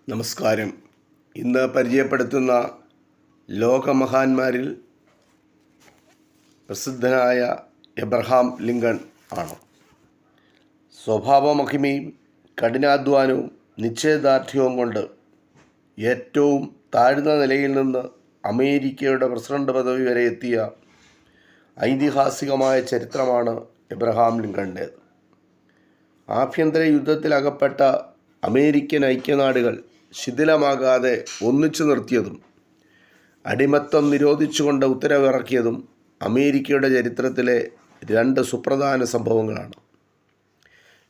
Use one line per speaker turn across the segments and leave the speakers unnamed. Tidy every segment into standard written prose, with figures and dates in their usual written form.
നമസ്കാരം. ഇന്ന് പരിചയപ്പെടുത്തുന്ന ലോകമഹാന്മാരിൽ പ്രസിദ്ധനായ എബ്രഹാം ലിങ്കൺ ആണ്. സ്വഭാവമഹിമയും കഠിനാധ്വാനവും നിശ്ചയദാർഢ്യവും കൊണ്ട് ഏറ്റവും താഴ്ന്ന നിലയിൽ നിന്ന് അമേരിക്കയുടെ പ്രസിഡന്റ് പദവി വരെ എത്തിയ ഐതിഹാസികമായ ചരിത്രമാണ് എബ്രഹാം ലിങ്കണിൻ്റേത്. ആഭ്യന്തര യുദ്ധത്തിലകപ്പെട്ട അമേരിക്കൻ ഐക്യനാടുകൾ ശിഥിലമാകാതെ ഒന്നിച്ചു നിർത്തിയതും അടിമത്തം നിരോധിച്ചുകൊണ്ട് ഉത്തരവിറക്കിയതും അമേരിക്കയുടെ ചരിത്രത്തിലെ രണ്ട് സുപ്രധാന സംഭവങ്ങളാണ്.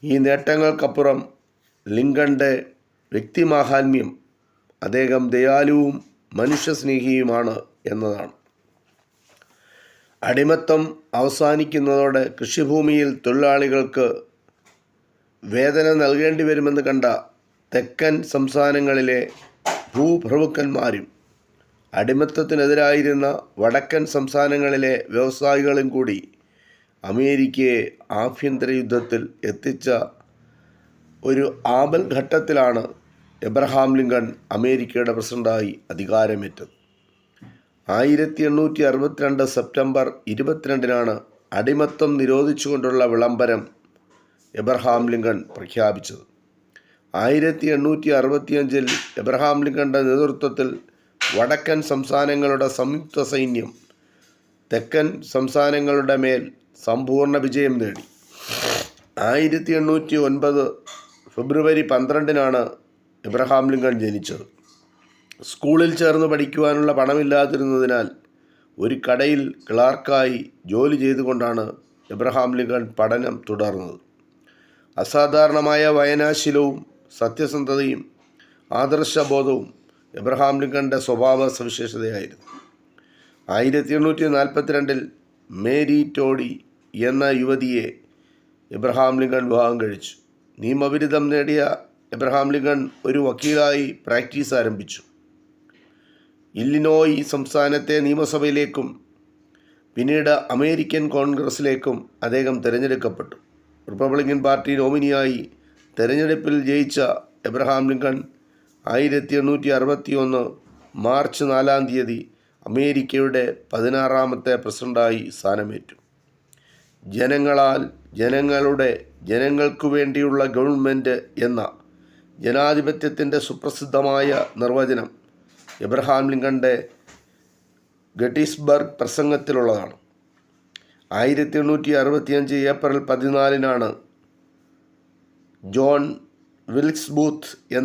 ഈ നേട്ടങ്ങൾക്കപ്പുറം ലിങ്കണിൻ്റെ വ്യക്തിമാഹാത്മ്യം അദ്ദേഹം ദയാലുവും മനുഷ്യസ്നേഹിയുമാണ് എന്നതാണ്. അടിമത്തം അവസാനിക്കുന്നതോടെ കൃഷിഭൂമിയിൽ തൊഴിലാളികൾക്ക് വേതനം നൽകേണ്ടി വരുമെന്ന് കണ്ട തെക്കൻ സംസ്ഥാനങ്ങളിലെ ഭൂപ്രഭുക്കന്മാരും അടിമത്തത്തിനെതിരായിരുന്ന വടക്കൻ സംസ്ഥാനങ്ങളിലെ വ്യവസായികളും കൂടി അമേരിക്കയെ ആഭ്യന്തര യുദ്ധത്തിൽ എത്തിച്ച ഒരു ആപൽ ഘട്ടത്തിലാണ് എബ്രഹാം ലിങ്കൺ അമേരിക്കയുടെ പ്രസിഡന്റായി അധികാരമേറ്റത്. 1862 സെപ്റ്റംബർ 22 അടിമത്തം നിരോധിച്ചുകൊണ്ടുള്ള വിളംബരം എബ്രഹാം ലിങ്കൺ പ്രഖ്യാപിച്ചത്. 1865 എബ്രഹാം ലിങ്കണിൻ്റെ നേതൃത്വത്തിൽ വടക്കൻ സംസ്ഥാനങ്ങളുടെ സംയുക്ത സൈന്യം തെക്കൻ സംസ്ഥാനങ്ങളുടെ മേൽ സമ്പൂർണ്ണ വിജയം നേടി. 1809 ഫെബ്രുവരി 12 എബ്രഹാം ലിങ്കൺ ജനിച്ചത്. സ്കൂളിൽ ചേർന്ന് പഠിക്കുവാനുള്ള പണമില്ലാതിരുന്നതിനാൽ ഒരു കടയിൽ ക്ലാർക്കായി ജോലി ചെയ്തുകൊണ്ടാണ് എബ്രഹാം ലിങ്കൺ പഠനം തുടർന്നത്. അസാധാരണമായ വായനാശീലവും സത്യസന്ധതയും ആദർശബോധവും എബ്രഹാം ലിങ്കണിൻ്റെ സ്വഭാവ സവിശേഷതയായിരുന്നു. 1842 മേരി ടോഡി എന്ന യുവതിയെ എബ്രഹാം ലിങ്കൺ വിവാഹം കഴിച്ചു. നിയമബിരുദം നേടിയ എബ്രഹാം ലിങ്കൺ ഒരു വക്കീലായി പ്രാക്ടീസ് ആരംഭിച്ചു. ഇല്ലിനോയി സംസ്ഥാനത്തെ നിയമസഭയിലേക്കും പിന്നീട് അമേരിക്കൻ കോൺഗ്രസിലേക്കും അദ്ദേഹം തിരഞ്ഞെടുക്കപ്പെട്ടു. റിപ്പബ്ലിക്കൻ പാർട്ടി നോമിനിയായി തെരഞ്ഞെടുപ്പിൽ ജയിച്ച എബ്രഹാം ലിങ്കൺ 1861 മാർച്ച് 4 അമേരിക്കയുടെ 16ാമത്തെ പ്രസിഡന്റായി സ്ഥാനമേറ്റു. ജനങ്ങളാൽ ജനങ്ങളുടെ ജനങ്ങൾക്കു വേണ്ടിയുള്ള ഗവൺമെൻറ് എന്ന ജനാധിപത്യത്തിൻ്റെ സുപ്രസിദ്ധമായ നിർവചനം എബ്രഹാം ലിങ്കണിൻ്റെ ഗെറ്റിസ്ബർഗ് പ്രസംഗത്തിലുള്ളതാണ്. 1865 ഏപ്രിൽ 14 ജോൺ വിൽക്സ് ബൂത്ത് എന്ന